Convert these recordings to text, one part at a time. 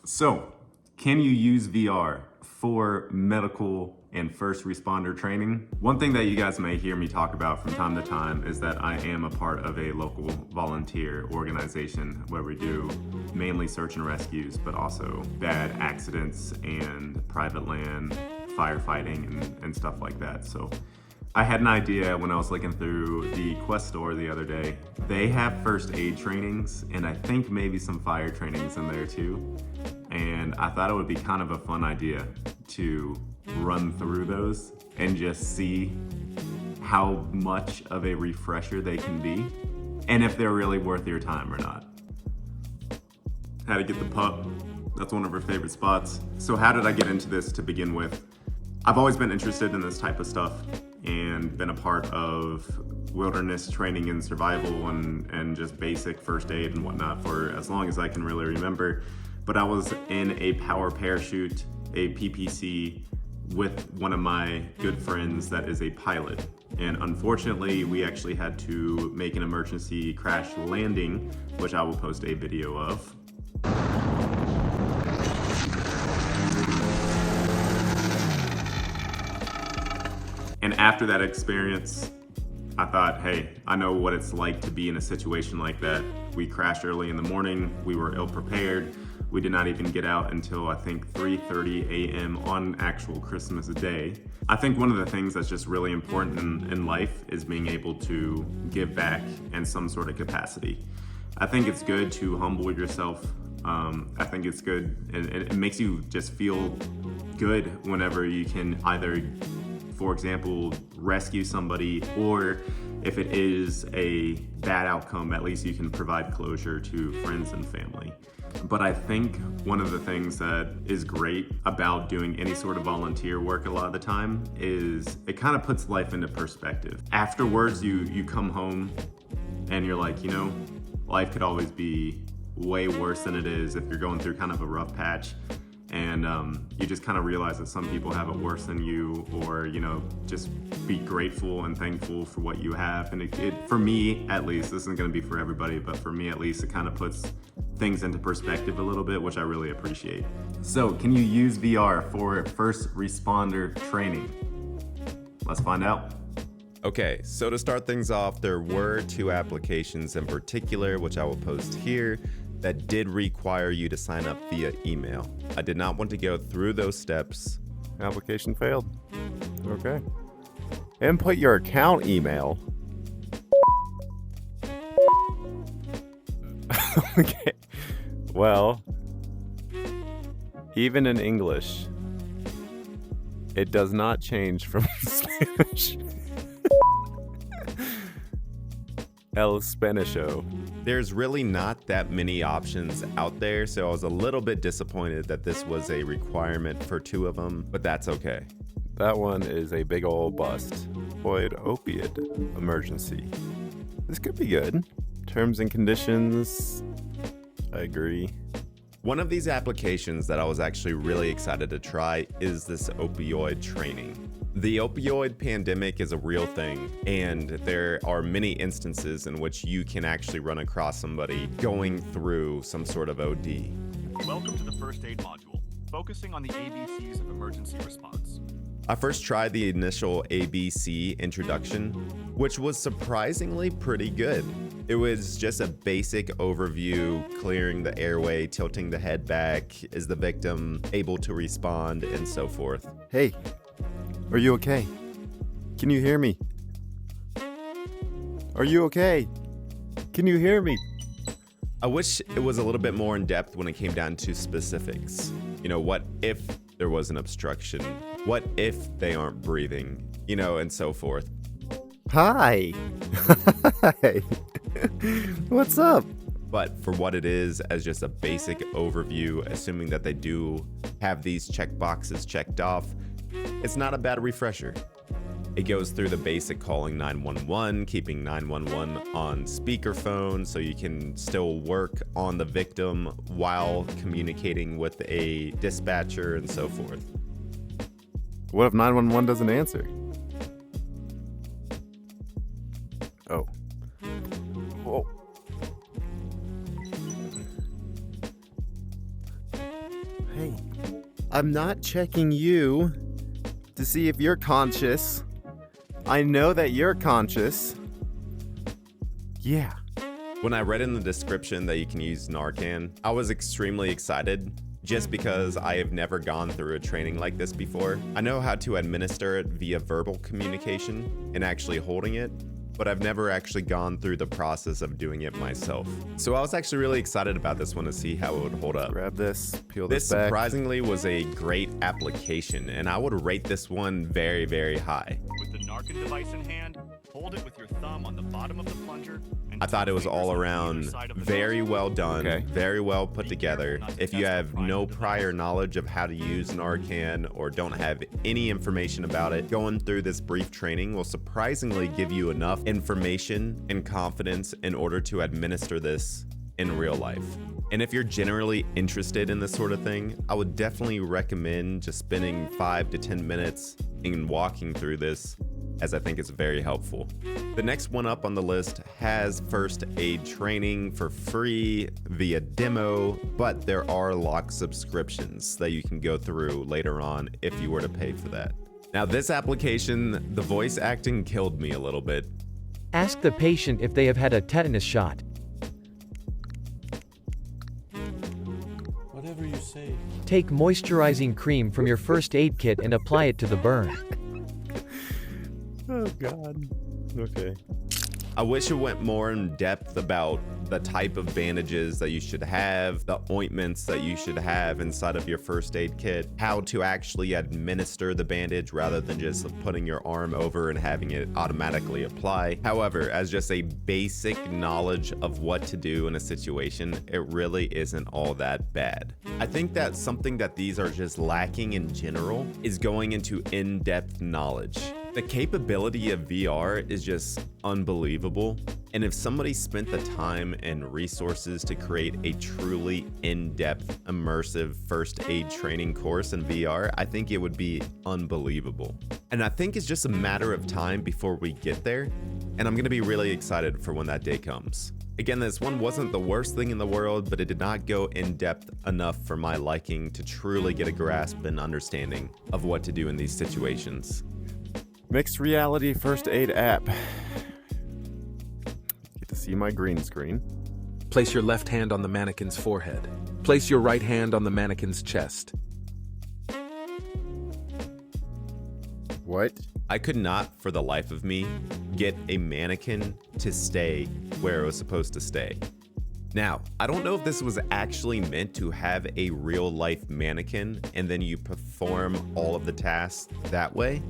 So, can you use VR for medical and first responder training? One thing that you guys may hear me talk about from time to time is that I am a part of a local volunteer organization where we do mainly search and rescues, but also bad accidents and private land, firefighting, and stuff like that. So I had an idea when I was looking through the Quest store the other day. They have first aid trainings, and I think maybe some fire trainings in there too. And I thought it would be kind of a fun idea to run through those and just see how much of a refresher they can be and if they're really worth your time or not. How to get the pup. That's one of her favorite spots. So how did I get into this to begin with? I've always been interested in this type of stuff and been a part of wilderness training and survival and just basic first aid and whatnot for as long as I can really remember. But I was in a power parachute, a PPC, with one of my good friends that is a pilot. And unfortunately, we actually had to make an emergency crash landing, which I will post a video of. And after that experience, I thought, hey, I know what it's like to be in a situation like that. We crashed early in the morning, we were ill prepared. We did not even get out until I think 3:30 a.m. on actual Christmas Day. I think one of the things that's just really important in life is being able to give back in some sort of capacity. I think it's good to humble yourself. I think it's good, and it makes you just feel good whenever you can either, for example, rescue somebody, or if it is a bad outcome, at least you can provide closure to friends and family. But I think one of the things that is great about doing any sort of volunteer work a lot of the time is it kind of puts life into perspective. Afterwards, you come home and you're like, you know, life could always be way worse than it is if you're going through kind of a rough patch. And you just kind of realize that some people have it worse than you, or, you know, just be grateful and thankful for what you have. And it for me, at least, this isn't going to be for everybody, but for me, at least, it kind of puts things into perspective a little bit, which I really appreciate. So, can you use VR for first responder training? Let's find out. Okay, so to start things off, there were two applications in particular, which I will post here, that did require you to sign up via email. I did not want to go through those steps. Application failed. Okay. Input your account email. Okay. Well, even in English, it does not change from Spanish. El Spanisho. There's really not that many options out there, so I was a little bit disappointed that this was a requirement for two of them, but that's okay. That one is a big old bust. Opioid emergency. This could be good. Terms and conditions, I agree. One of these applications that I was actually really excited to try is this opioid training. The opioid pandemic is a real thing, and there are many instances in which you can actually run across somebody going through some sort of OD. Welcome to the first aid module, focusing on the ABCs of emergency response. I first tried the initial ABC introduction, which was surprisingly pretty good. It was just a basic overview, clearing the airway, tilting the head back, is the victim able to respond, and so forth. Hey, are you okay? Can you hear me? Are you okay? Can you hear me? I wish it was a little bit more in depth when it came down to specifics. You know, what if there was an obstruction? What if they aren't breathing? You know, and so forth. Hi. Hi. What's up? But for what it is, as just a basic overview, assuming that they do have these checkboxes checked off, it's not a bad refresher. It goes through the basic calling 911, keeping 911 on speakerphone so you can still work on the victim while communicating with a dispatcher and so forth. What if 911 doesn't answer? Oh. Whoa. Hey, I'm not checking you to see if you're conscious. I know that you're conscious. Yeah. When I read in the description that you can use Narcan, I was extremely excited just because I have never gone through a training like this before. I know how to administer it via verbal communication and actually holding it, but I've never actually gone through the process of doing it myself. So I was actually really excited about this one to see how it would hold up. Grab this, peel This this back. surprisingly was a great application, and I would rate this one very, very high. With the Narcan device in hand, hold it with your thumb on the bottom of the plunger. And I thought it was fingers all on either around side of the very nozzle. well done, Okay. very well put Be together. careful not to If you test the have prime no of the prior device. knowledge of how to use Narcan or don't have any information about it, going through this brief training will surprisingly give you enough information and confidence in order to administer this in real life. And if you're generally interested in this sort of thing, I would definitely recommend just spending 5 to 10 minutes in walking through this, as I think it's very helpful. The next one up on the list has first aid training for free via demo, but there are locked subscriptions that you can go through later on if you were to pay for that. Now, this application, the voice acting killed me a little bit. Ask the patient if they have had a tetanus shot. Whatever you say. Take moisturizing cream from your first aid kit and apply it to the burn. Oh, God. Okay. I wish it went more in depth about the type of bandages that you should have, the ointments that you should have inside of your first aid kit, how to actually administer the bandage rather than just putting your arm over and having it automatically apply. However, as just a basic knowledge of what to do in a situation, it really isn't all that bad. I think that something that these are just lacking in general is going into in-depth knowledge. The capability of VR is just unbelievable. And if somebody spent the time and resources to create a truly in-depth, immersive first aid training course in VR, I think it would be unbelievable. And I think it's just a matter of time before we get there. And I'm gonna be really excited for when that day comes. Again, this one wasn't the worst thing in the world, but it did not go in depth enough for my liking to truly get a grasp and understanding of what to do in these situations. Mixed reality first aid app. Get to see my green screen. Place your left hand on the mannequin's forehead. Place your right hand on the mannequin's chest. What? I could not, for the life of me, get a mannequin to stay where it was supposed to stay. Now, I don't know if this was actually meant to have a real life mannequin and then you perform all of the tasks that way.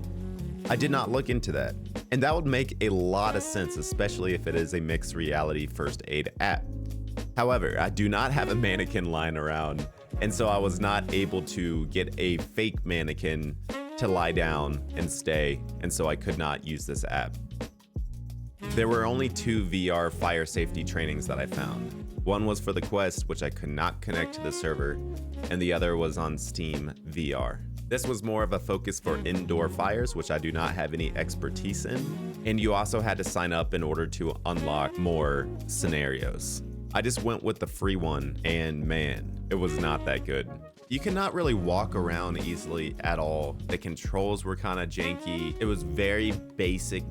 I did not look into that. And that would make a lot of sense, especially if it is a mixed reality first aid app. However, I do not have a mannequin lying around, and so I was not able to get a fake mannequin to lie down and stay, and so I could not use this app. There were only 2 VR fire safety trainings that I found. One was for the Quest, which I could not connect to the server, and the other was on Steam VR. This was more of a focus for indoor fires, which I do not have any expertise in, and you also had to sign up in order to unlock more scenarios. I just went with the free one, and man, it was not that good. You cannot really walk around easily at all. The controls were kind of janky. It was very basic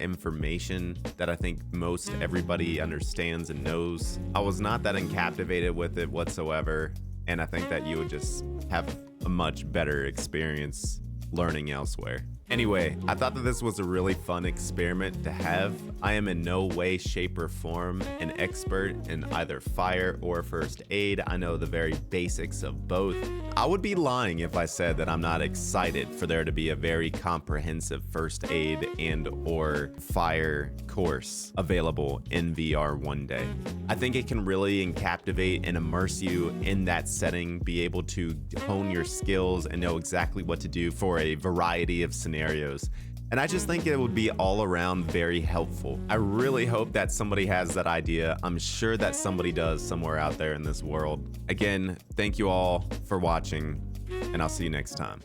information that I think most everybody understands and knows. I was not that captivated with it whatsoever, and I think that you would just have a much better experience learning elsewhere. Anyway, I thought that this was a really fun experiment to have. I am in no way, shape, or form an expert in either fire or first aid. I know the very basics of both. I would be lying if I said that I'm not excited for there to be a very comprehensive first aid and or fire course available in VR one day. I think it can really captivate and immerse you in that setting, be able to hone your skills and know exactly what to do for a variety of scenarios. And I just think it would be all around very helpful. I really hope that somebody has that idea. I'm sure that somebody does somewhere out there in this world. Again, thank you all for watching, and I'll see you next time.